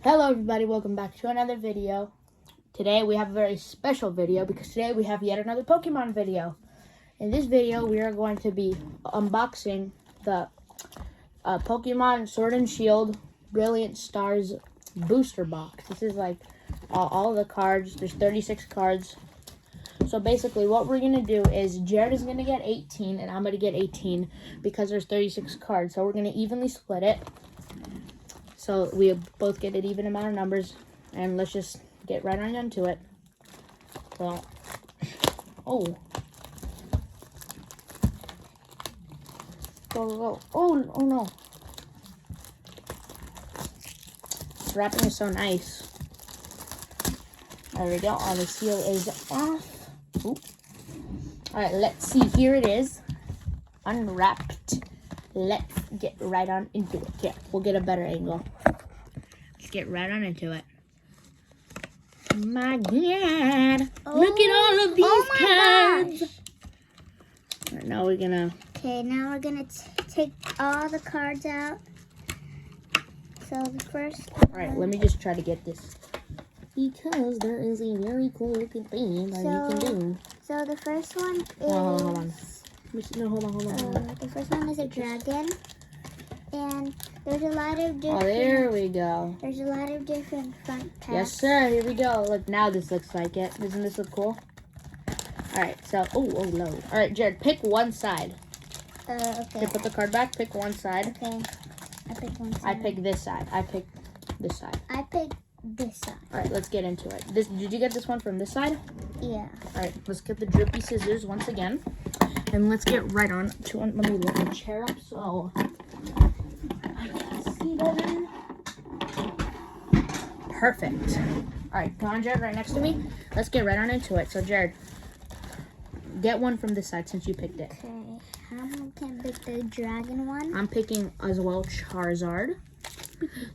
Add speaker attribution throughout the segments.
Speaker 1: Hello everybody, welcome back to another video. Today we have a very special video because today we have yet another Pokemon video. In this video we are going to be unboxing the Pokemon Sword and Shield Brilliant Stars booster box. This is like all the cards. There's 36 cards. So basically what we're going to do is Jared is going to get 18 and I'm going to get 18 because there's 36 cards. So we're going to evenly split it. So we both get an even amount of numbers, and let's just get right on into it. So, oh, go. Oh no. This wrapping is so nice. There we go. All the seal is off. Oop. All right, let's see. Here it is, unwrapped. Let's get right on into it. Here, we'll get a better angle. Let's get right on into it. My God. Look at all of these cards. All right, now we're gonna...
Speaker 2: Okay, now we're gonna take all the cards out. So the first one...
Speaker 1: All right, let me just try to get this. Because there is a very cool looking thing that you can do.
Speaker 2: So the first one is...
Speaker 1: Hold on. No, hold on.
Speaker 2: The first one is a dragon, and there's a lot of different.
Speaker 1: Oh, there we go.
Speaker 2: There's a lot of different front packs.
Speaker 1: Yes, sir. Here we go. Look, now this looks like it. Doesn't this look cool? All right. So, low. All right, Jared, pick one side.
Speaker 2: Okay.
Speaker 1: Okay, put the card back. Pick one side.
Speaker 2: Okay. I pick one side.
Speaker 1: I pick this side. I pick this side.
Speaker 2: I pick this side.
Speaker 1: All right, let's get into it. Did you get this one from this side?
Speaker 2: Yeah.
Speaker 1: All right, let's get the drippy scissors once again. And let's get right on to it. Let me lift the chair up so I can see better. Perfect. All right, come on, Jared, right next to me. Let's get right on into it. So, Jared, get one from this side since you picked it.
Speaker 2: Okay. I can pick the dragon one.
Speaker 1: I'm picking as well Charizard.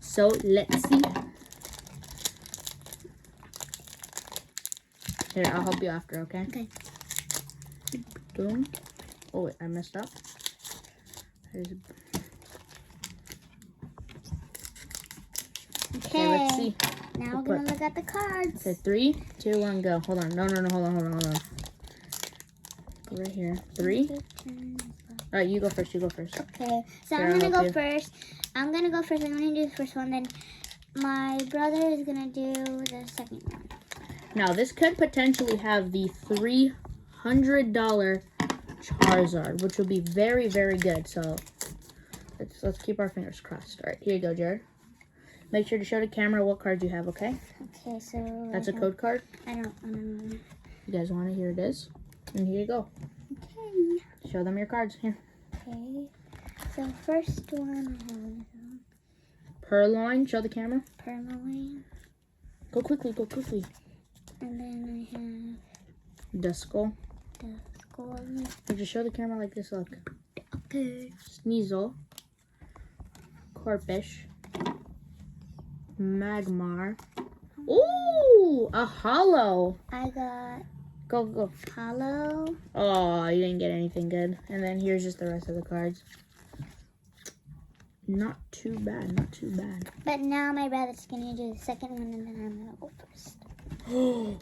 Speaker 1: So, let's see. Here, I'll help you after, okay?
Speaker 2: Okay.
Speaker 1: Boom. Oh, wait, I messed up. Okay, let's see.
Speaker 2: Now we're gonna look at the cards.
Speaker 1: Okay, 3, 2, 1, go. Hold on. No, hold on. Go right here. 3. All right, you go first.
Speaker 2: Okay, so
Speaker 1: Here,
Speaker 2: I'm
Speaker 1: I'll
Speaker 2: gonna
Speaker 1: help
Speaker 2: go
Speaker 1: you.
Speaker 2: first. I'm gonna do the first one, then my brother is gonna do the second one.
Speaker 1: Now, this could potentially have the $300 Charizard, which will be very, very good. So, let's keep our fingers crossed. All right, here you go, Jared. Make sure to show the camera what cards you have, okay?
Speaker 2: Okay, so
Speaker 1: That's a code card.
Speaker 2: I don't know.
Speaker 1: You guys want it? Here it is. And here you go.
Speaker 2: Okay.
Speaker 1: Show them your cards. Here.
Speaker 2: Okay. So first one,
Speaker 1: Purloin. Show the camera.
Speaker 2: Permaline.
Speaker 1: Go quickly.
Speaker 2: And then I have
Speaker 1: Duskull.
Speaker 2: the skull.
Speaker 1: Just show the camera like this. Look.
Speaker 2: Okay.
Speaker 1: Sneasel. Corphish. Magmar. Ooh, a hollow.
Speaker 2: I got
Speaker 1: Go.
Speaker 2: hollow.
Speaker 1: Oh, you didn't get anything good. And then here's just the rest of the cards. Not too bad.
Speaker 2: But now my brother's gonna do the second one, and then I'm gonna go first.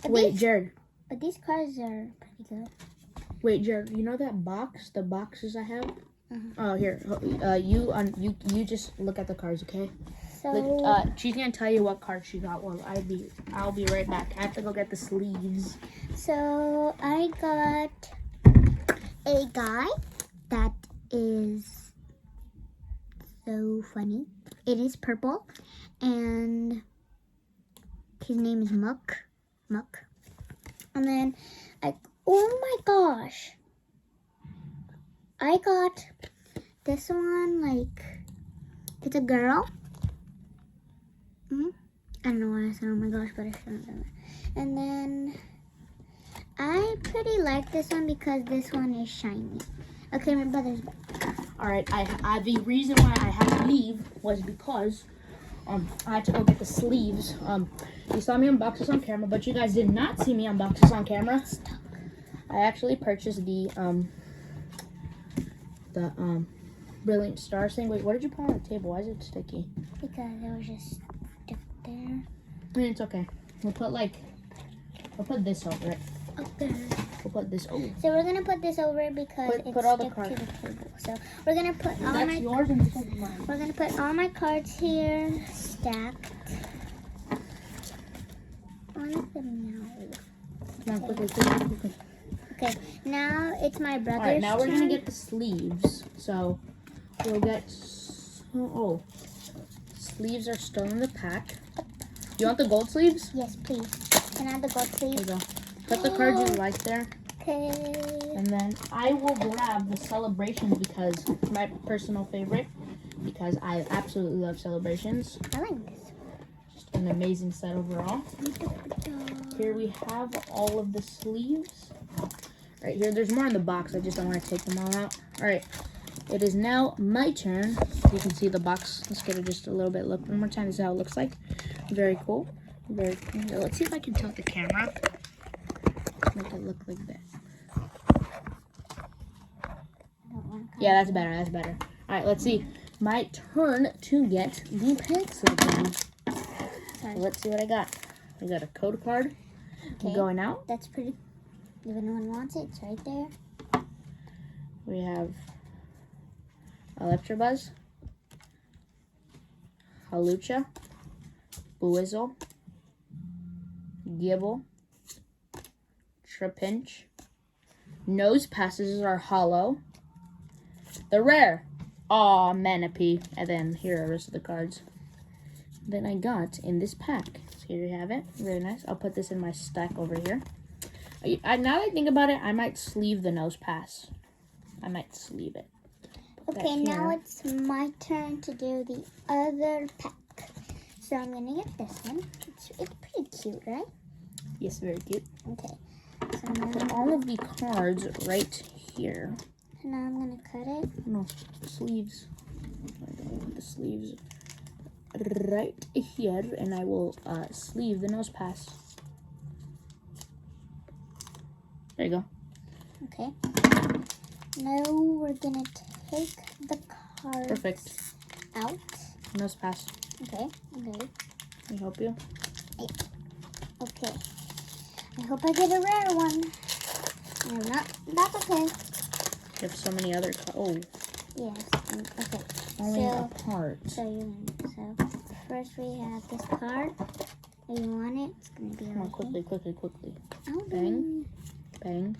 Speaker 1: Wait, Jared.
Speaker 2: But these cards are pretty good.
Speaker 1: Wait, Jared. You know that box? The boxes I have.
Speaker 2: Uh-huh.
Speaker 1: Oh, here. You just look at the cards, okay?
Speaker 2: So
Speaker 1: She's gonna tell you what card she got. Well, I'll be right back. I have to go get the sleeves.
Speaker 2: So I got a guy that is so funny. It is purple, and his name is Muck. And then oh my gosh, I got this one. Like, it's a girl. I don't know why I said oh my gosh, but I shouldn't have done that. And then I pretty like this one because this one is shiny. Okay, my brother's back.
Speaker 1: All right. I the reason why I had to leave was because I had to go get the sleeves. You saw me unbox this on camera, but you guys did not see me unbox this on camera. I actually purchased the Brilliant Stars thing. Wait, what did you put on the table? Why is it sticky?
Speaker 2: Because it was just there.
Speaker 1: I mean, it's okay. We'll put this over it.
Speaker 2: Okay.
Speaker 1: We'll put this over.
Speaker 2: So we're gonna put this over because it's
Speaker 1: put all the
Speaker 2: stuck
Speaker 1: cards.
Speaker 2: to the table. So we're gonna put all
Speaker 1: That's
Speaker 2: my
Speaker 1: yours and this is mine.
Speaker 2: we're gonna put all my cards here, stacked. On the now.
Speaker 1: Come on, quickly.
Speaker 2: Okay, now it's my brother's
Speaker 1: Alright, now we're
Speaker 2: turn.
Speaker 1: gonna get the sleeves. So we'll get. Sleeves are still in the pack. You want the gold sleeves?
Speaker 2: Yes, please. Can I have the gold,
Speaker 1: There you
Speaker 2: please?
Speaker 1: go. Put the cards you like there.
Speaker 2: Okay.
Speaker 1: And then I will grab the Celebrations because it's my personal favorite. Because I absolutely love Celebrations.
Speaker 2: I like this.
Speaker 1: Just an amazing set overall. Here we have all of the sleeves. Right here, there's more in the box. I just don't want to take them all out. All right, it is now my turn. You can see the box. Let's get it just a little bit. Look one more time. This is how it looks like. Very cool. Very cool. Now, let's see if I can tilt the camera. Make it look like that. Yeah, that's better. That's better. All right, let's see. My turn to get the packs open.
Speaker 2: Sorry.
Speaker 1: Let's see what I got. I got a code card.
Speaker 2: Okay.
Speaker 1: Going out.
Speaker 2: That's pretty. If anyone wants it, it's right there.
Speaker 1: We have Electabuzz, Halucha, Buizel, Gibble, Trapinch. Nose passes are hollow. The rare. Aw, Manaphy. And then here are the rest of the cards. Then I got in this pack. So here you have it. Very nice. I'll put this in my stack over here. Now that I think about it, I might sleeve the nose pass. I might sleeve it. Put
Speaker 2: Okay,
Speaker 1: that
Speaker 2: now
Speaker 1: here.
Speaker 2: it's my turn to do the other pack. So I'm gonna get this one. It's pretty cute, right?
Speaker 1: Yes, very cute.
Speaker 2: Okay. So now,
Speaker 1: Put all of the cards right here.
Speaker 2: I'm gonna cut it.
Speaker 1: No, sleeves. Put the sleeves right here, and I will sleeve the nose pass. There you go.
Speaker 2: Okay. Now we're gonna take the cards
Speaker 1: Perfect.
Speaker 2: out.
Speaker 1: Nose pass.
Speaker 2: Okay. Okay.
Speaker 1: Let me help you.
Speaker 2: Okay. I hope I get a rare one. No, not. That's okay.
Speaker 1: You have so many other cards. Oh,
Speaker 2: Yes. Okay.
Speaker 1: only
Speaker 2: So-
Speaker 1: a part.
Speaker 2: So first we have this card. If you want it, it's gonna be
Speaker 1: Come on,
Speaker 2: right
Speaker 1: quickly, quickly, quickly.
Speaker 2: here. Oh,
Speaker 1: Bang. Bang.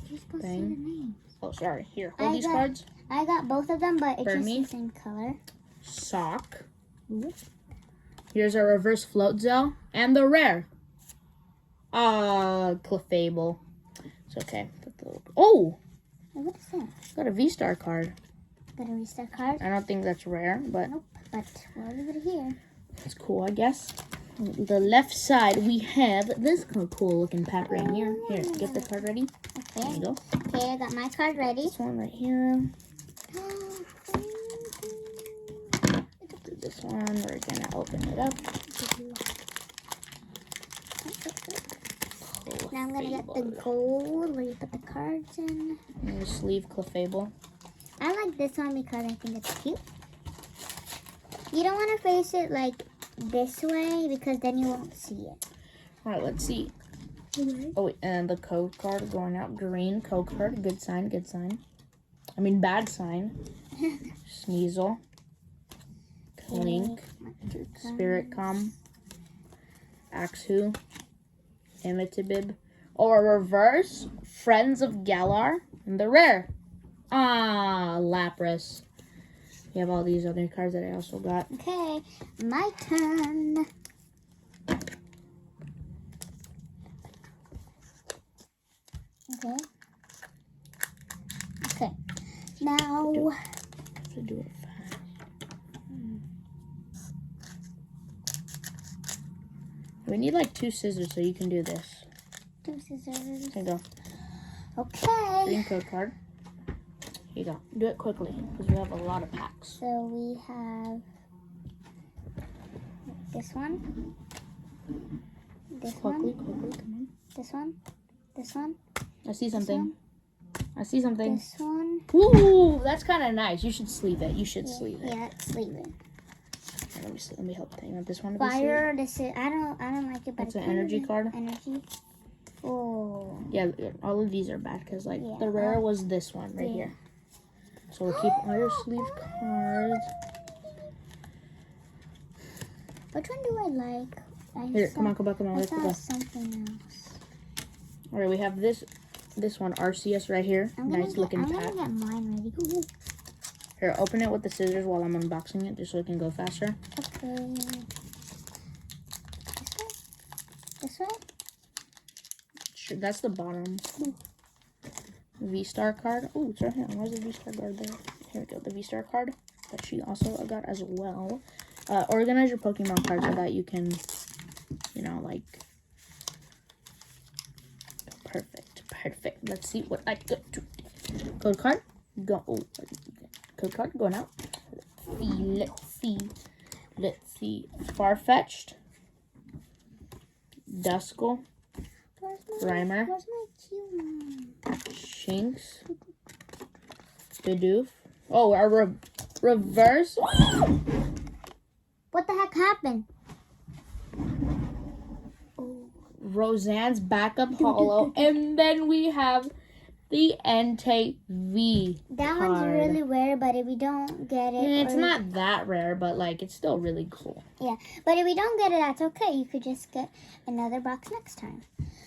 Speaker 2: You're supposed
Speaker 1: Bang.
Speaker 2: to say the names.
Speaker 1: Oh, sorry. Here, hold
Speaker 2: I
Speaker 1: these
Speaker 2: got-
Speaker 1: cards.
Speaker 2: I got both of them, but it's
Speaker 1: For
Speaker 2: just
Speaker 1: me?
Speaker 2: the same color.
Speaker 1: Sock. Here's our reverse float Zell. And the rare. Clefable. It's okay. Put the little... Oh!
Speaker 2: Hey, what is that?
Speaker 1: Got a V-Star card.
Speaker 2: Got a restart card?
Speaker 1: I don't think that's rare, but
Speaker 2: Nope. But we'll leave it here.
Speaker 1: it's cool, I guess. The left side, we have this cool looking pack right here. Here, get the card ready. There you
Speaker 2: Okay.
Speaker 1: go.
Speaker 2: Okay, I got my card ready.
Speaker 1: This one right here. This one, we're gonna open it up.
Speaker 2: Now I'm gonna get the gold where you put the cards in.
Speaker 1: I'm gonna sleeve Clefable.
Speaker 2: I like this one because I think it's cute. You don't want to face it like this way because then you won't see it.
Speaker 1: Alright, let's see. Oh, wait, and the code card going out. Green code card. Good sign, good sign. I mean, bad sign. Sneasel. Clink. Spirit Com. Axhu. Imitibib. Or reverse. Friends of Galar. And the rare. Lapras. We have all these other cards that I also got.
Speaker 2: Okay, my turn. Okay. Okay. Now,
Speaker 1: To do it fast. We need like 2 scissors so you can do this.
Speaker 2: 2 scissors.
Speaker 1: There you go.
Speaker 2: Okay.
Speaker 1: Green code card. Here you go. Do it quickly because we have a lot of packs.
Speaker 2: So we have this one. This
Speaker 1: Quickly,
Speaker 2: one.
Speaker 1: quickly, come
Speaker 2: This one. This one.
Speaker 1: on. I see something. I see something.
Speaker 2: This one.
Speaker 1: Ooh, that's kind of nice. You should sleeve it. You should sleeve it.
Speaker 2: Yeah, let's leave it.
Speaker 1: Let me see. Let me help you. You want this one to be
Speaker 2: Fire. This is. I don't like it. But
Speaker 1: That's an energy card.
Speaker 2: Energy. Oh.
Speaker 1: Yeah, all of these are bad because like
Speaker 2: Yeah.
Speaker 1: the rare was this one right here. So we'll keep all your sleeve cards.
Speaker 2: Which one do I like?
Speaker 1: Here, come on.
Speaker 2: I
Speaker 1: Let's
Speaker 2: saw
Speaker 1: go.
Speaker 2: something else.
Speaker 1: All right, we have this one, RCS right here. Nice looking
Speaker 2: I'm
Speaker 1: cat.
Speaker 2: gonna get mine ready. Ooh.
Speaker 1: Here, open it with the scissors while I'm unboxing it, just so it can go faster.
Speaker 2: Okay. This way?
Speaker 1: Sure, that's the bottom. V-Star card. Oh, it's right here. Where's the V-Star card there? Here we go. The V-Star card that she also got as well. Organize your Pokemon cards so that you can, you know, like... Perfect. Let's see what I got. Code card. Go. Oh, code card going out. Let's see. Farfetch'd. Duskull. Grimer.
Speaker 2: Where's my cute one?
Speaker 1: Shinx. Bidoof. Oh, our reverse.
Speaker 2: What the heck happened?
Speaker 1: Roseanne's backup holo. And then we have the Entei V
Speaker 2: That
Speaker 1: card.
Speaker 2: one's really rare, but if we don't get it...
Speaker 1: It's not that rare, but like it's still really cool.
Speaker 2: Yeah, but if we don't get it, that's okay. You could just get another box next time.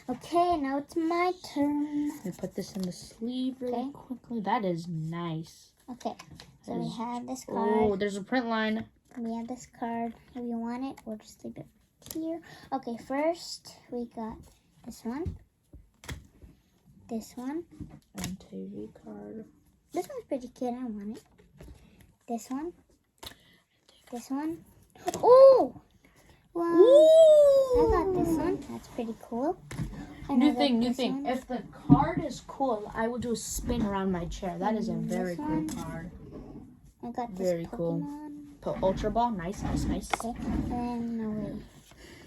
Speaker 2: Okay, now it's my turn.
Speaker 1: Let me put this in the sleeve really quickly. That is nice.
Speaker 2: Okay, so we have this
Speaker 1: Oh,
Speaker 2: card.
Speaker 1: there's a print line.
Speaker 2: We have this card. If you want it, we'll just leave it here. Okay, first we got this one. This one.
Speaker 1: Entei V card.
Speaker 2: This one's pretty cute. I want it. This one. This one. Oh! Wow. I got this one. That's pretty cool.
Speaker 1: New thing. If the card is cool, I will do a spin around my chair. That is a very cool card.
Speaker 2: I got this
Speaker 1: Very
Speaker 2: Pokemon.
Speaker 1: cool. Ultra Ball. Nice.
Speaker 2: Okay, and no way.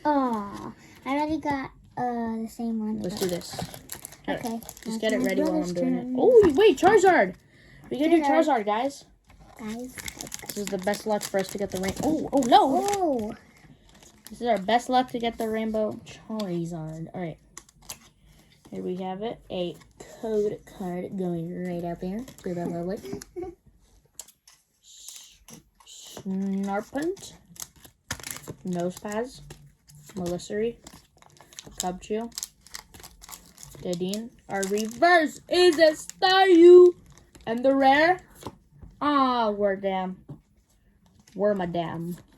Speaker 2: Oh, I already got the same one.
Speaker 1: Let's do this.
Speaker 2: Okay.
Speaker 1: Just get it ready while I'm doing it.
Speaker 2: turn.
Speaker 1: Oh, wait, Charizard. We can do
Speaker 2: Charizard.
Speaker 1: Charizard, guys.
Speaker 2: Guys.
Speaker 1: This is the best luck for us to get the rainbow. Oh, no.
Speaker 2: Oh.
Speaker 1: This is our best luck to get the rainbow Charizard. All right. Here we have it. A code card going right up here. Do that lovely. Snarpunt. Nosepass. Melissery. Cubchoo. Dedenne. Our reverse is a Staryu. And the rare. Wormadam.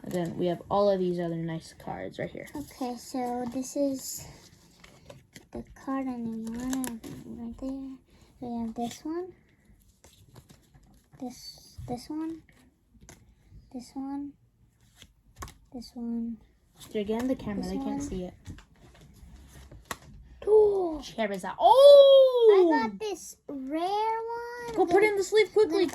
Speaker 1: And then we have all of these other nice cards right here.
Speaker 2: Okay, so this is the card and you want it right there. We have this one. This one. This one. This one.
Speaker 1: So again, the camera,
Speaker 2: This
Speaker 1: they can't
Speaker 2: one.
Speaker 1: see it.
Speaker 2: Oh,
Speaker 1: Charizard. Oh!
Speaker 2: I got this rare one.
Speaker 1: Go put it in the sleeve quickly.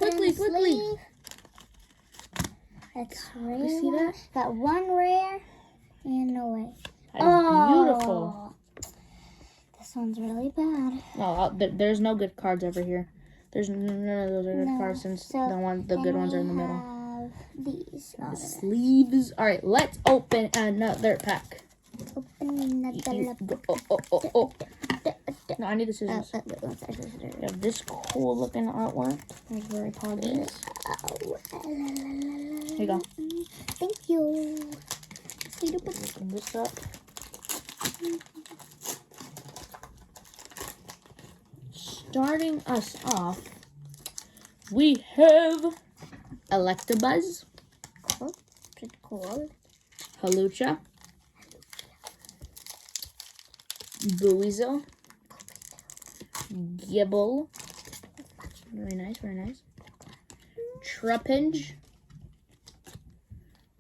Speaker 2: That's rare.
Speaker 1: You see that?
Speaker 2: Got one rare and no way.
Speaker 1: That is beautiful.
Speaker 2: This one's really bad.
Speaker 1: No, there's no good cards over here. There's none of those are good
Speaker 2: No,
Speaker 1: cards since
Speaker 2: so
Speaker 1: the good ones are in the middle.
Speaker 2: Have these.
Speaker 1: The sleeves. All right, let's open another pack.
Speaker 2: Open another.
Speaker 1: Oh. No, I need the scissors. We have this cool looking artwork. It's very positive. Here you go.
Speaker 2: Thank you.
Speaker 1: Open this up. Starting us off, we have Electabuzz,
Speaker 2: Cool. Pretty cool.
Speaker 1: Halucha, Buizel, Gibble, very nice, Trapinch,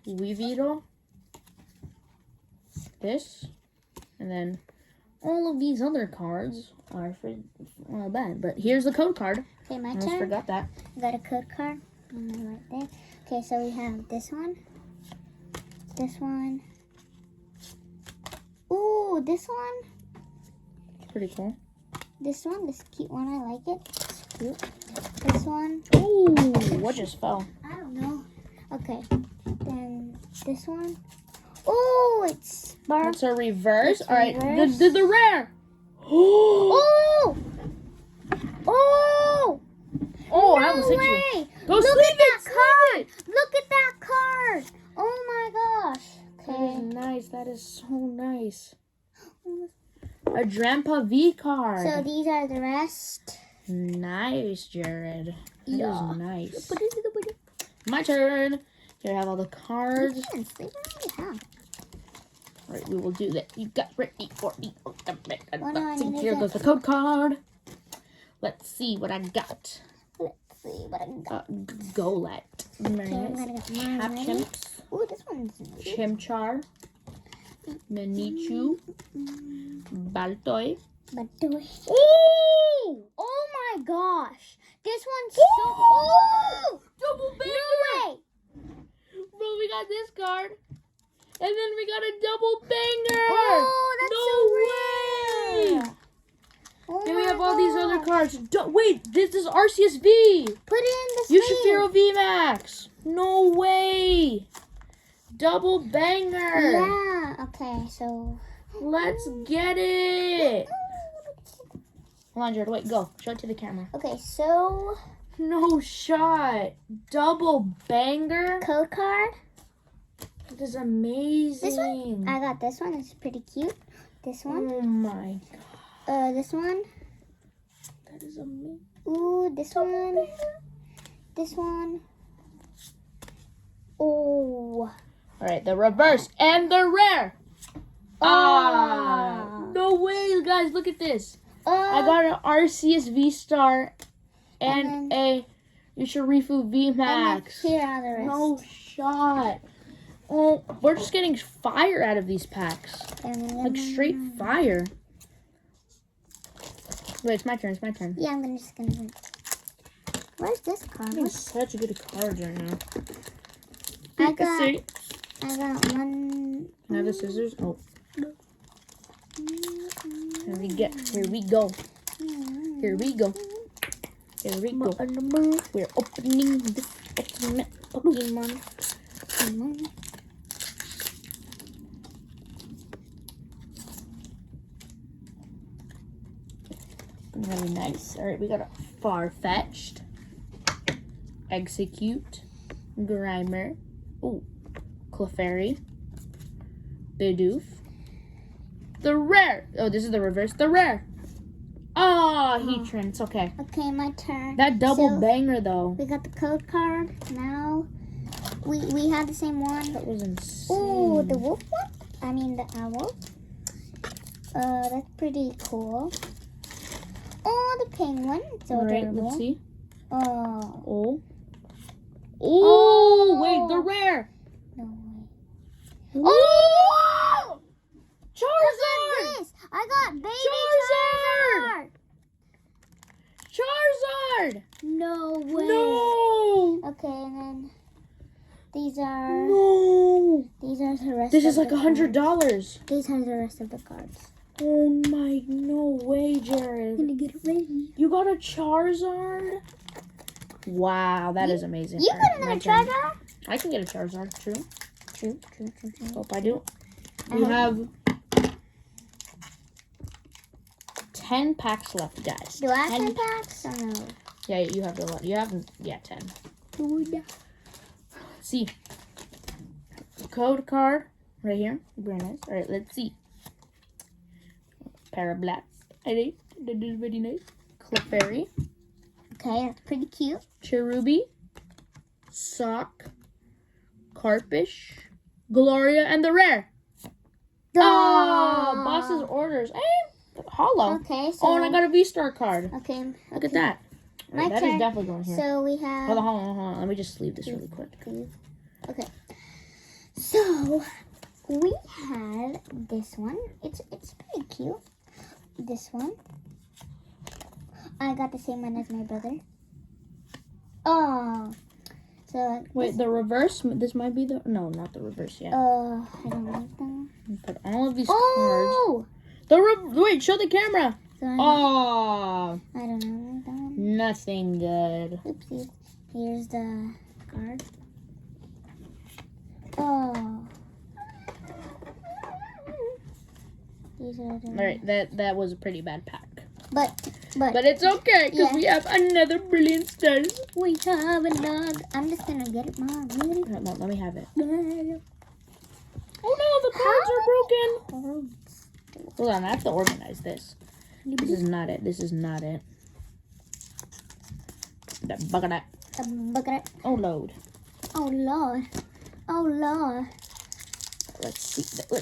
Speaker 1: Weavile, this, and then all of these other cards are bad. But here's the code card.
Speaker 2: Okay, my
Speaker 1: I almost
Speaker 2: turn.
Speaker 1: forgot that.
Speaker 2: I got a code card right there. Okay, so we have this one. This one. Ooh, this one.
Speaker 1: Pretty cool.
Speaker 2: This one. This cute one. I like it. It's cute. This one.
Speaker 1: Ooh, what just fell?
Speaker 2: I don't know. Okay. Then This one. Oh, it's spark.
Speaker 1: That's a reverse.
Speaker 2: It's
Speaker 1: All right,
Speaker 2: reverse.
Speaker 1: the rare. Oh,
Speaker 2: Oh!
Speaker 1: oh, I
Speaker 2: No
Speaker 1: almost hit you.
Speaker 2: way!
Speaker 1: Go
Speaker 2: Look
Speaker 1: sleep
Speaker 2: at that
Speaker 1: it, sleep
Speaker 2: card!
Speaker 1: it.
Speaker 2: Look at that card! Oh my gosh.
Speaker 1: That
Speaker 2: Okay.
Speaker 1: is nice. That is so nice. A Drampa V card.
Speaker 2: So these are the rest.
Speaker 1: Nice, Jared. That is
Speaker 2: Yeah.
Speaker 1: nice.
Speaker 2: Put it.
Speaker 1: My turn. Here I have all the cards.
Speaker 2: Yes, they already have.
Speaker 1: All right, we will do that. You got ready for the
Speaker 2: Well, no, I need to
Speaker 1: Here
Speaker 2: get-
Speaker 1: goes the code card. Let's see what I got.
Speaker 2: Let's see what I got.
Speaker 1: Golett.
Speaker 2: Okay, I'm gonna get mine ready.
Speaker 1: Hapchimps.
Speaker 2: Ooh, this one's nice.
Speaker 1: Chimchar. Minichu. Baltoy.
Speaker 2: But do it. Ooh! Oh my gosh! This one's so. Oh!
Speaker 1: Double
Speaker 2: No
Speaker 1: banger!
Speaker 2: way!
Speaker 1: Bro, we got this card. And then we got a double banger!
Speaker 2: Oh, that's
Speaker 1: no
Speaker 2: so
Speaker 1: way!
Speaker 2: rare. Oh
Speaker 1: Then we
Speaker 2: my
Speaker 1: have all these other
Speaker 2: gosh.
Speaker 1: cards. Wait, this is RCSV!
Speaker 2: Put it in the
Speaker 1: Yushifiro VMAX! No way! Double banger!
Speaker 2: Yeah. Okay. So.
Speaker 1: Let's get it! Hold on, Jared. Wait, go. Show it to the camera.
Speaker 2: Okay. So
Speaker 1: No shot. Double banger?
Speaker 2: code card.
Speaker 1: That is amazing.
Speaker 2: This one. I got this one. It's pretty cute. This one.
Speaker 1: Oh my god.
Speaker 2: This one.
Speaker 1: That is amazing.
Speaker 2: Ooh, this one. This one. Oh.
Speaker 1: Alright, the reverse and the rare.
Speaker 2: Ah.
Speaker 1: No way, guys. Look at this. I got an RCSV star and a Yusharifu VMAX.
Speaker 2: Here are the rest.
Speaker 1: No shot. Oh, we're just getting fire out of these packs. Like straight fire. Wait, it's my turn. It's my turn.
Speaker 2: Yeah, I'm just gonna. Where's this card?
Speaker 1: I'm getting such good cards right now.
Speaker 2: I
Speaker 1: Let's
Speaker 2: got
Speaker 1: see.
Speaker 2: one.
Speaker 1: Can I have the scissors? Oh. Here we get. Here we go. Here we go. Here we go. We're opening this Pokemon. Really nice. Alright, we got a Farfetch'd, Execute, Grimer, ooh, Clefairy, Bidoof, the rare. Oh, this is the reverse. The rare. Ah, Heatran. It's okay.
Speaker 2: Okay, my turn.
Speaker 1: That double
Speaker 2: So,
Speaker 1: banger though.
Speaker 2: We got the code card. Now we have the same one.
Speaker 1: That was insane.
Speaker 2: Ooh, the wolf one? I mean the owl. That's pretty cool. Oh, the penguin. It's so
Speaker 1: Alright,
Speaker 2: adorable.
Speaker 1: let's see.
Speaker 2: Oh,
Speaker 1: Oh. Oh,
Speaker 2: Oh.
Speaker 1: wait, the rare.
Speaker 2: no way.
Speaker 1: Oh!
Speaker 2: Look
Speaker 1: Charizard!
Speaker 2: at this. I got baby
Speaker 1: Charizard!
Speaker 2: Charizard.
Speaker 1: Charizard!
Speaker 2: No way.
Speaker 1: No!
Speaker 2: Okay, and then these are
Speaker 1: No!
Speaker 2: the rest.
Speaker 1: This
Speaker 2: of
Speaker 1: is like
Speaker 2: the
Speaker 1: $100.
Speaker 2: cards. These are the rest of the cards.
Speaker 1: Oh my, no way, Jared.
Speaker 2: I'm gonna get it ready.
Speaker 1: You got a Charizard? Wow, that is amazing.
Speaker 2: You
Speaker 1: Alright,
Speaker 2: got
Speaker 1: my
Speaker 2: another
Speaker 1: turn.
Speaker 2: Charizard?
Speaker 1: I can get a Charizard, true.
Speaker 2: True.
Speaker 1: Hope I do. We have 10 packs left, guys.
Speaker 2: Do I have
Speaker 1: 10
Speaker 2: 10 packs or no?
Speaker 1: Yeah, you have the you have 10. Let's see. Code card right here. Very nice. All right, let's see. Parablast. I think that is very nice. Clefairy,
Speaker 2: Okay, that's pretty cute.
Speaker 1: Cherubi, Sock, Carpish, Gloria, and the rare. Oh, boss's orders. Hey, hollow.
Speaker 2: Okay, so
Speaker 1: Oh, and I got a V-Star card.
Speaker 2: okay.
Speaker 1: Look at that.
Speaker 2: My
Speaker 1: That is
Speaker 2: turn.
Speaker 1: definitely going here.
Speaker 2: So we have
Speaker 1: Hold on. Let me just sleeve this really quick.
Speaker 2: Okay. So we have this one. It's pretty cute. This one. I got the same one as my brother. Oh. So
Speaker 1: Wait, the reverse? This might be the... No, not the reverse yet.
Speaker 2: I don't like them.
Speaker 1: Put all of these cards...
Speaker 2: Oh!
Speaker 1: Wait, show the camera!
Speaker 2: So
Speaker 1: Oh,
Speaker 2: I don't know that one.
Speaker 1: nothing good.
Speaker 2: Oopsie. Here's the card. Oh. These are the...
Speaker 1: All right, that was a pretty bad pack.
Speaker 2: But
Speaker 1: But it's okay, because
Speaker 2: Yeah.
Speaker 1: we have another Brilliant Stars.
Speaker 2: we have another. I'm just gonna get it, Mom. Really?
Speaker 1: No, let me have it.
Speaker 2: Yeah.
Speaker 1: Oh no, the cards are broken.
Speaker 2: Cards.
Speaker 1: Hold on, I have to organize this. This is not it. This is not it. That bucket up.
Speaker 2: Bucket.
Speaker 1: Oh, load.
Speaker 2: Oh Lord. Oh Lord.
Speaker 1: Let's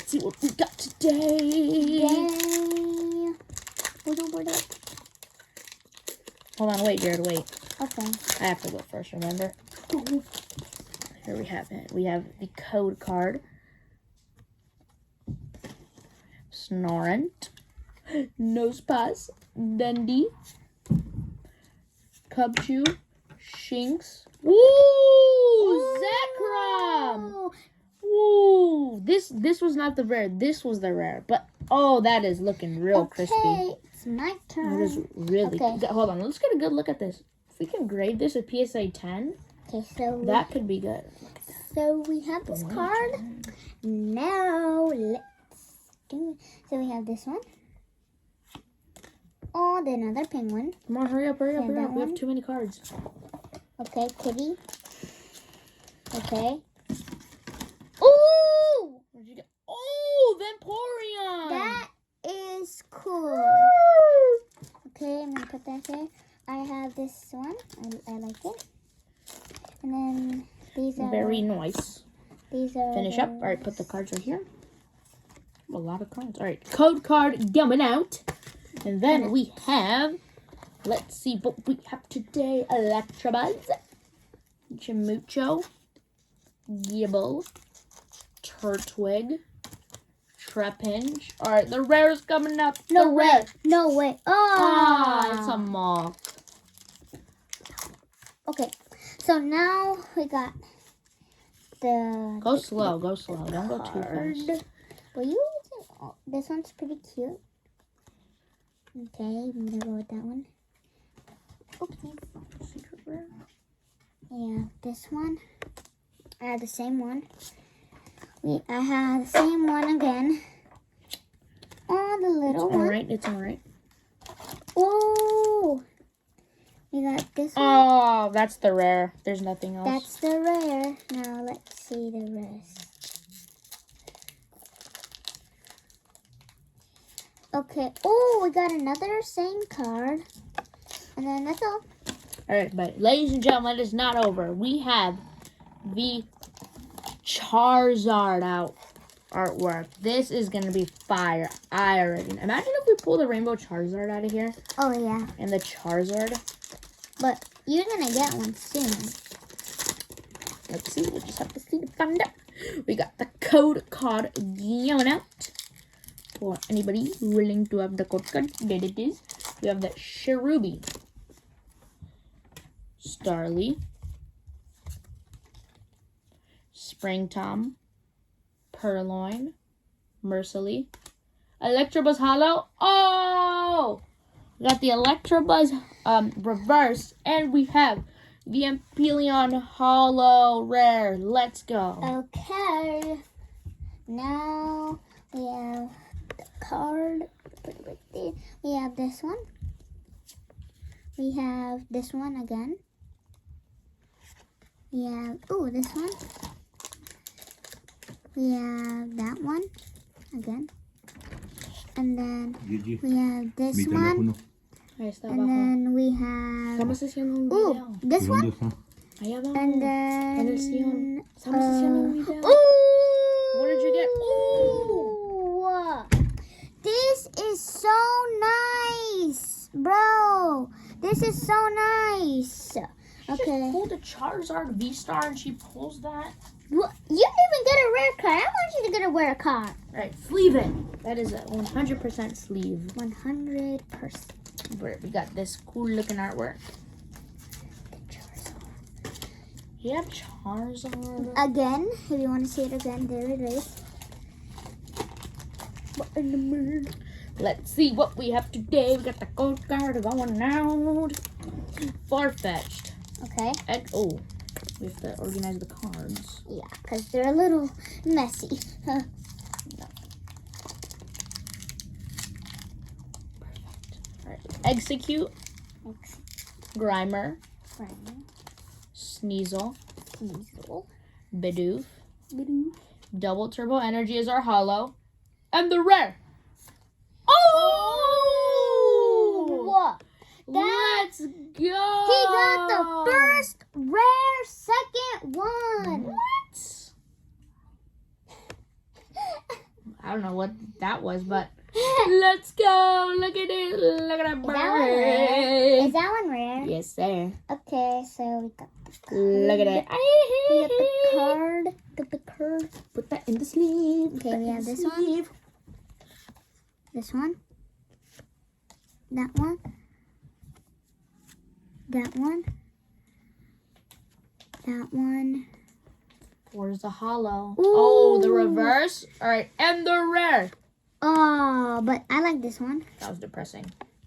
Speaker 1: see what we got today.
Speaker 2: Yay.
Speaker 1: Hold on, wait, Jared, wait.
Speaker 2: Okay.
Speaker 1: I have to go first, remember? Here we have it. We have the code card. Snorant. Nosepass. Dundee. Cubchoo. Shinx. Woo! Zekrom!
Speaker 2: Oh,
Speaker 1: Woo! This was not the rare. This was the rare. But, oh, that is looking real crispy.
Speaker 2: okay. It's my
Speaker 1: That is
Speaker 2: turn.
Speaker 1: really
Speaker 2: Okay.
Speaker 1: good. Hold on, let's get a good look at this. If we can grade this a PSA 10,
Speaker 2: Okay, so
Speaker 1: that could be good.
Speaker 2: so we have this card. Now let's do. So we have this one. Oh, the another penguin.
Speaker 1: Come on, hurry up, hurry up,
Speaker 2: And
Speaker 1: hurry
Speaker 2: that
Speaker 1: up. We have
Speaker 2: one?
Speaker 1: too many cards.
Speaker 2: Okay, kitty. Okay. Ooh,
Speaker 1: Where'd you get? Oh, Vaporeon!
Speaker 2: that is cool. Okay, I'm gonna put that there. I have this one. I like it. And then these are
Speaker 1: Very nice.
Speaker 2: These are
Speaker 1: Finish up. All right, put the cards right here. A lot of cards. All right, code card coming out. And then we have, let's see what we have today. Electabuzz, Chimucho, Gibble, Turtwig, Trapinch. All right, the rare is coming up.
Speaker 2: no
Speaker 1: The
Speaker 2: way.
Speaker 1: rare.
Speaker 2: No way.
Speaker 1: Ah, it's a mock.
Speaker 2: Okay, so now we got the
Speaker 1: Go slow, go slow. Don't go too fast.
Speaker 2: card. Will you? Oh, this one's pretty cute. Okay, I'm gonna go with that one. Okay.
Speaker 1: Secret rare.
Speaker 2: Yeah, this one. I have the same one. I have the same one again. Oh, the little
Speaker 1: It's all
Speaker 2: one.
Speaker 1: right. It's all right.
Speaker 2: Oh, we got this one.
Speaker 1: Oh, that's the rare. There's nothing else.
Speaker 2: That's the rare. Now let's see the rest. Okay. Oh, we got another same card. And then that's all.
Speaker 1: All right, but ladies and gentlemen, it's not over. We have the Charizard artwork. This is gonna be fire. I already know. Imagine if we pull the Rainbow Charizard out of here
Speaker 2: Oh, yeah.
Speaker 1: and the Charizard.
Speaker 2: But you're going to get one soon.
Speaker 1: Let's see. We just have to see to find out. We got the code card going out for anybody willing to have the code card. There it is. We have the Cherubi, Starly, Springtom, Purloin, Merciless, Electabuzz Hollow. Oh! We got the Electabuzz reverse, and we have the Empoleon Hollow rare. Let's go.
Speaker 2: Okay. Now we have the card. Put it right there. We have this one. We have this one again. We have, this one. We have that one again. And then
Speaker 3: Gigi,
Speaker 2: we have this
Speaker 3: mi
Speaker 2: one.
Speaker 3: teléfono.
Speaker 1: Ahí está
Speaker 2: And
Speaker 1: abajo.
Speaker 2: then we have,
Speaker 1: Estamos haciendo un video.
Speaker 2: this
Speaker 3: ¿Y
Speaker 2: one.
Speaker 3: dónde está?
Speaker 1: Ahí abajo.
Speaker 2: And then,
Speaker 1: En el sillón. Estamos haciendo un video.
Speaker 2: Ooh!
Speaker 1: What did you get?
Speaker 2: Ooh! This is so nice, bro. This is so nice.
Speaker 1: She
Speaker 2: Okay.
Speaker 1: just pulled a Charizard V-Star and she pulls that.
Speaker 2: You didn't even get a rare card. I want you to get a rare card.
Speaker 1: Alright, sleeve it. That is a 100% sleeve.
Speaker 2: 100%.
Speaker 1: Where we got this cool looking artwork. You have Charizard.
Speaker 2: Again, if you want to see it again, there it is. What in the mood?
Speaker 1: Let's see what we have today. We got the code card going out. Farfetch'd.
Speaker 2: Okay.
Speaker 1: And oh, We have to organize the cards.
Speaker 2: Yeah, because they're a little messy.
Speaker 1: Alright. Execute, Grimer, Sneasel, Bidoof, Double Turbo Energy is our holo, and the rare. Oh!
Speaker 2: What?
Speaker 1: Let's go!
Speaker 2: He got the first rare second one.
Speaker 1: What? I don't know what that was, but let's go! Look at it! Look at that
Speaker 2: Is that one rare? Is
Speaker 1: bird!
Speaker 2: that one rare?
Speaker 1: Yes, sir.
Speaker 2: Okay, so we got the card.
Speaker 1: Look at it.
Speaker 2: We got the card. Got the card.
Speaker 1: Put that in the sleeve.
Speaker 2: Okay, we have this one. This one. That one. That one. That one.
Speaker 1: Where's the hollow?
Speaker 2: Ooh.
Speaker 1: Oh, the reverse. All right, and the rare.
Speaker 2: Oh, but I like this one.
Speaker 1: That was depressing.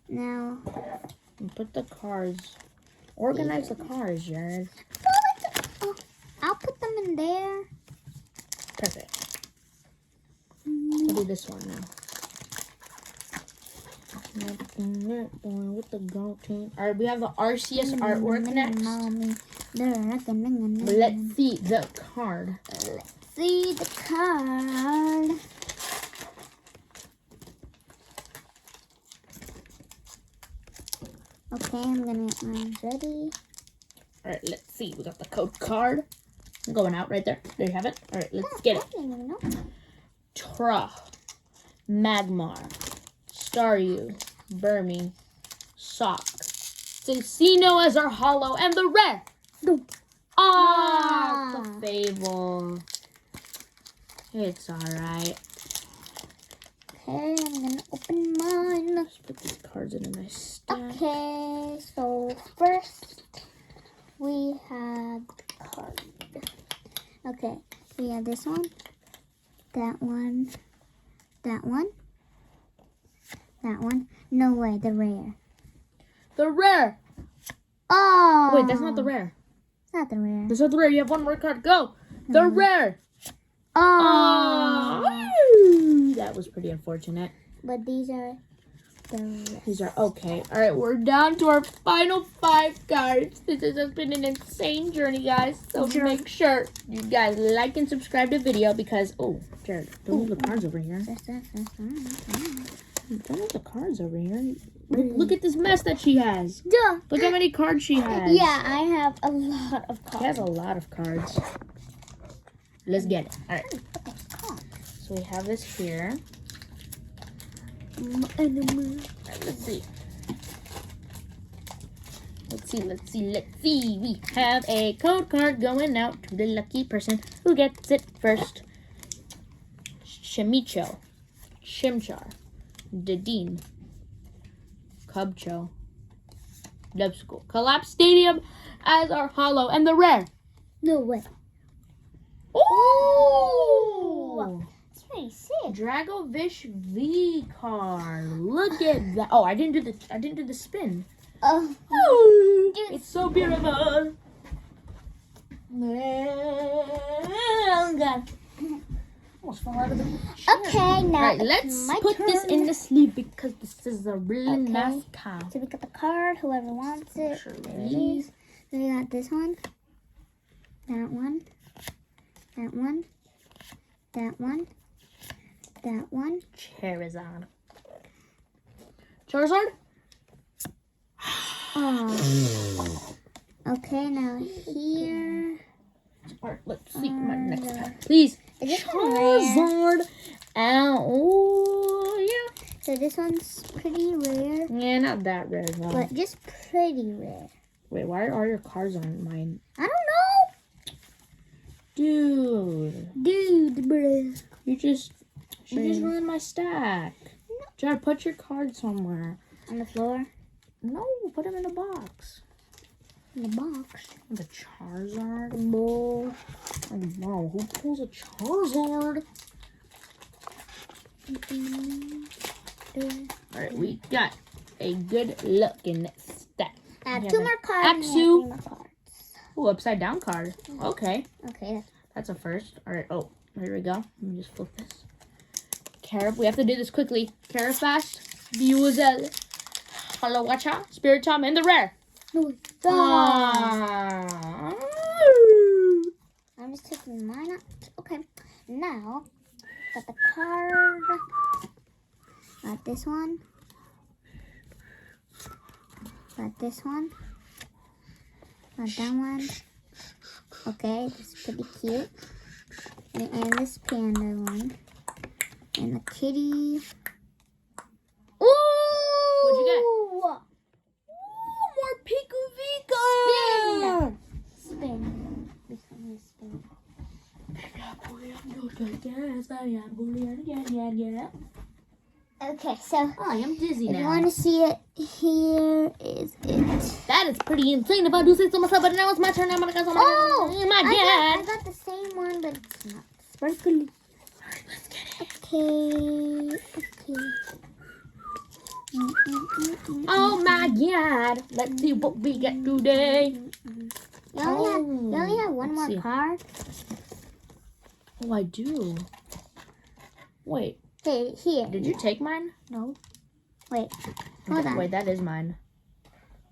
Speaker 2: Now.
Speaker 1: And put the cards. Organize the cards, Jared.
Speaker 2: Oh, I'll put them in there.
Speaker 1: Perfect. I'll do this one now. With the goat team. All right, we have the RCS artwork next. But let's see the card.
Speaker 2: Let's see the card. Okay, I'm gonna get mine ready.
Speaker 1: All right, let's see. We got the code card going out right there. There you have it. All right, let's get it.
Speaker 2: I didn't even know.
Speaker 1: Tra, Magmar, Staryu, Burmy, Sock, Cincino as our holo, and the rare. Ah, the Fable. It's alright.
Speaker 2: Okay, I'm gonna open mine.
Speaker 1: Let's put these cards in a nice stack.
Speaker 2: Okay, so first we have the card. Okay, we have this one, that one, that one, that one. No way, the rare.
Speaker 1: The rare.
Speaker 2: Oh!
Speaker 1: Wait, that's not the rare.
Speaker 2: It's not the rare.
Speaker 1: That's not the rare. You have one more card. Go. The rare.
Speaker 2: Oh!
Speaker 1: That was pretty unfortunate.
Speaker 2: But these are the rare.
Speaker 1: These are okay. All right, we're down to our final 5 cards. This has been an insane journey, guys. So make sure you guys like and subscribe to the video because, oh, Jared, don't move the cards over here. Don't move the cards over here. Look at this mess that she has.
Speaker 2: Duh.
Speaker 1: Look how many cards she has.
Speaker 2: Yeah, I have a lot of cards.
Speaker 1: She has a lot of cards. Let's get it. All right. So we have this here. All right, let's see. Let's see. We have a code card going out to the lucky person who gets it first. Shimicho, Chimchar, Dedenne, Cubcho, Dubskull, Collapse Stadium as our holo, and the rare.
Speaker 2: No way.
Speaker 1: Oh!
Speaker 2: It's pretty sick.
Speaker 1: Dragovish V card. Look at that. Oh, I didn't do the spin.
Speaker 2: Oh.
Speaker 1: It's so beautiful. Oh God. Almost fell out of the chair.
Speaker 2: Okay, now
Speaker 1: Alright,
Speaker 2: it's
Speaker 1: let's
Speaker 2: my
Speaker 1: put this
Speaker 2: turn.
Speaker 1: in the sleeve because this is a really
Speaker 2: Okay.
Speaker 1: nice card.
Speaker 2: So we got the card, whoever wants it.
Speaker 1: Sure
Speaker 2: There it
Speaker 1: is.
Speaker 2: is. Then we got this one. That one. That one. That one. That one.
Speaker 1: Charizard. Charizard?
Speaker 2: Oh. Okay, now here.
Speaker 1: Alright, let's see my next card. Please.
Speaker 2: Is this one rare?
Speaker 1: Charizard. Oh, yeah.
Speaker 2: So this one's pretty rare,
Speaker 1: Yeah, not that rare though.
Speaker 2: but just pretty rare.
Speaker 1: Wait, why are your cards on mine?
Speaker 2: I don't know.
Speaker 1: Dude.
Speaker 2: Dude, bruh.
Speaker 1: You just
Speaker 2: Bruh.
Speaker 1: ruined my stack. Jared, put your card somewhere.
Speaker 2: On the floor.
Speaker 1: No, put them in a box.
Speaker 2: In the box.
Speaker 1: The Charizard?
Speaker 2: Bowl.
Speaker 1: Oh no, who pulls a Charizard? Alright, we got a good looking stack.
Speaker 2: I have
Speaker 1: Yeah,
Speaker 2: 2
Speaker 1: the
Speaker 2: more cards. and I have
Speaker 1: Axu.
Speaker 2: 3 more cards.
Speaker 1: Ooh, upside down card. Okay.
Speaker 2: Okay.
Speaker 1: That's a first. All right. Oh, here we go. Let me just flip this. We have to do this quickly. Carafast, Buizel, Halawacha, Spiritomb, and the rare. Ah.
Speaker 2: I'm just taking mine out. Okay. Now, got the card. Got this one. Got this one. Got that one. Okay, this is pretty cute. And this panda one. And the kitty. Ooh!
Speaker 1: What'd you get?
Speaker 2: Ooh,
Speaker 1: more Piku
Speaker 2: Spin! Spin. This one is spin. Okay, so
Speaker 1: Oh, I am dizzy
Speaker 2: if you
Speaker 1: now.
Speaker 2: want to see it, here is it.
Speaker 1: That is pretty insane if I do say so myself, but now it's my turn. I'm gonna go.
Speaker 2: Oh,
Speaker 1: my
Speaker 2: I
Speaker 1: god.
Speaker 2: got the same one, but it's not sparkly.
Speaker 1: Alright, let's get it.
Speaker 2: Okay.
Speaker 1: Oh my god. Let's see what we get today.
Speaker 2: You only have one
Speaker 1: Let's
Speaker 2: more
Speaker 1: see.
Speaker 2: card.
Speaker 1: Oh, I do. Wait,
Speaker 2: Hey, here.
Speaker 1: did you take mine?
Speaker 2: No. Wait. Hold on.
Speaker 1: Wait, that is mine.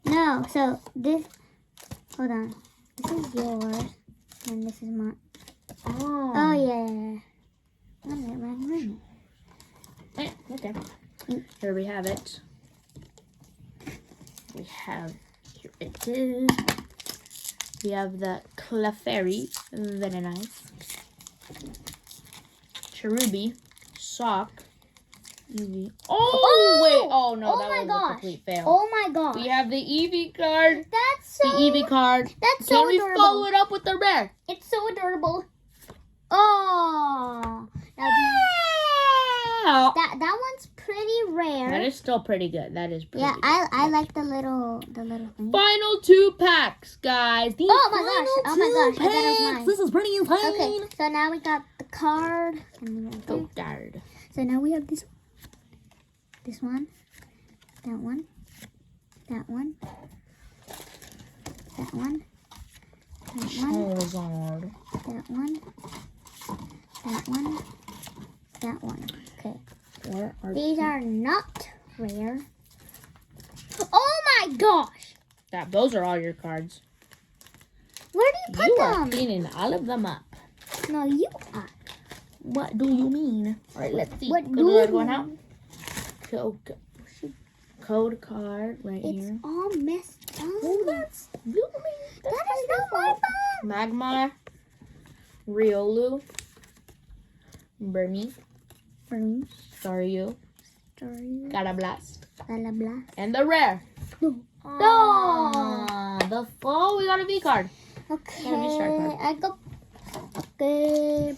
Speaker 2: No, so this. Hold on. This is yours. And this is mine.
Speaker 1: Oh.
Speaker 2: Oh, yeah. Run.
Speaker 1: Okay. Here we have it. We have, here it is. We have the Clefairy, very nice. Cherubi, Sock, Eevee. Oh, wait. Oh, no,
Speaker 2: Oh
Speaker 1: that
Speaker 2: my
Speaker 1: was
Speaker 2: gosh.
Speaker 1: a complete fail.
Speaker 2: Oh my god.
Speaker 1: We have the Eevee card.
Speaker 2: That's
Speaker 1: The
Speaker 2: so.
Speaker 1: Eevee card.
Speaker 2: That's so
Speaker 1: Can we
Speaker 2: adorable.
Speaker 1: follow it up with the rare?
Speaker 2: It's so adorable. Oh. Now that one's pretty rare.
Speaker 1: That is still pretty good. That is pretty
Speaker 2: Yeah,
Speaker 1: good.
Speaker 2: I like the little thing.
Speaker 1: Final 2 packs, guys. The
Speaker 2: Oh my
Speaker 1: final
Speaker 2: gosh. Oh my
Speaker 1: 2
Speaker 2: gosh. I thought it was
Speaker 1: packs.
Speaker 2: mine.
Speaker 1: This is pretty insane.
Speaker 2: Okay, so now we got the card.
Speaker 1: Oh, darn.
Speaker 2: So now we have this one, that one, that one, that one, that one,
Speaker 1: Charizard.
Speaker 2: that one, that one, that one. Okay.
Speaker 1: Where are
Speaker 2: These are not rare. Oh my gosh!
Speaker 1: Those are all your cards.
Speaker 2: Where do you put
Speaker 1: You are
Speaker 2: them?
Speaker 1: cleaning all of them up.
Speaker 2: No, you are.
Speaker 1: What do you mean? All right, let's see.
Speaker 2: What
Speaker 1: Code
Speaker 2: do
Speaker 1: card
Speaker 2: you
Speaker 1: going out. Code card right
Speaker 2: It's
Speaker 1: here.
Speaker 2: all messed up.
Speaker 1: That's
Speaker 2: That is not my phone.
Speaker 1: Magmar, Riolu, Burmy, Staryu,
Speaker 2: Story.
Speaker 1: Carablast,
Speaker 2: Blah blah.
Speaker 1: and the rare.
Speaker 2: No.
Speaker 1: We got a V card.
Speaker 2: Okay.
Speaker 1: Gotta be sharp card.
Speaker 2: I go. Okay.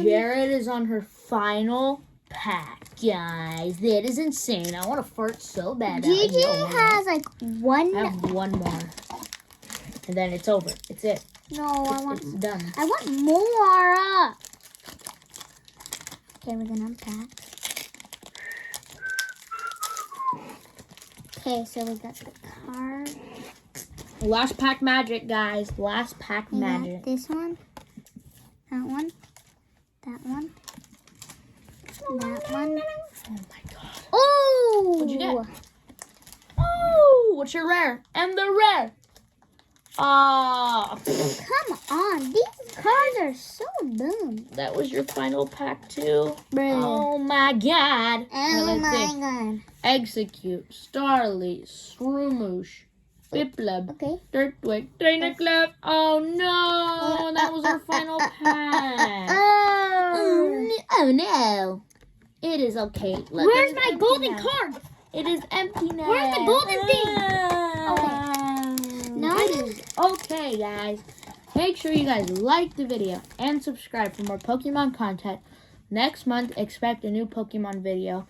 Speaker 1: Jared is on her final pack, guys. That is insane. I want to fart so bad.
Speaker 2: Gigi has like one.
Speaker 1: I have one more, and then it's over. It's it.
Speaker 2: No, I
Speaker 1: It's done.
Speaker 2: want more. Okay, we're gonna unpack. Okay, so we got the card.
Speaker 1: Last pack magic, guys. Last pack
Speaker 2: We got
Speaker 1: magic.
Speaker 2: this one. That one. That one. That one.
Speaker 1: Oh my god.
Speaker 2: Oh!
Speaker 1: What'd you get? Oh, what's your rare? And the rare.
Speaker 2: Come on, these cards are so dumb.
Speaker 1: That was your final pack too.
Speaker 2: Bruh.
Speaker 1: Oh my god.
Speaker 2: Oh
Speaker 1: Let's
Speaker 2: my
Speaker 1: see.
Speaker 2: god.
Speaker 1: Execute, Starly, Shroomush, Piplup,
Speaker 2: Okay.
Speaker 1: Dirtwig, Drainerclef. Oh no, that was our final pack. Oh no. It is okay. Look,
Speaker 2: Where's
Speaker 1: it is
Speaker 2: my
Speaker 1: empty
Speaker 2: golden
Speaker 1: now.
Speaker 2: card?
Speaker 1: It is empty now.
Speaker 2: Where's the golden thing? No.
Speaker 1: It is okay, guys. Make sure you guys like the video and subscribe for more Pokemon content. Next month, expect a new Pokemon video.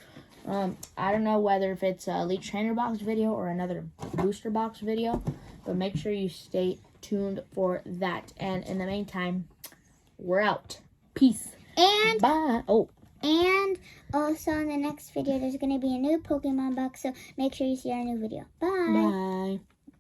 Speaker 1: I don't know whether if it's a Elite Trainer Box video or another Booster Box video, but make sure you stay tuned for that. And in the meantime, we're out. Peace.
Speaker 2: And
Speaker 1: Bye. Oh.
Speaker 2: And also in the next video, there's going to be a new Pokemon box, so make sure you see our new video. Bye.
Speaker 1: Bye.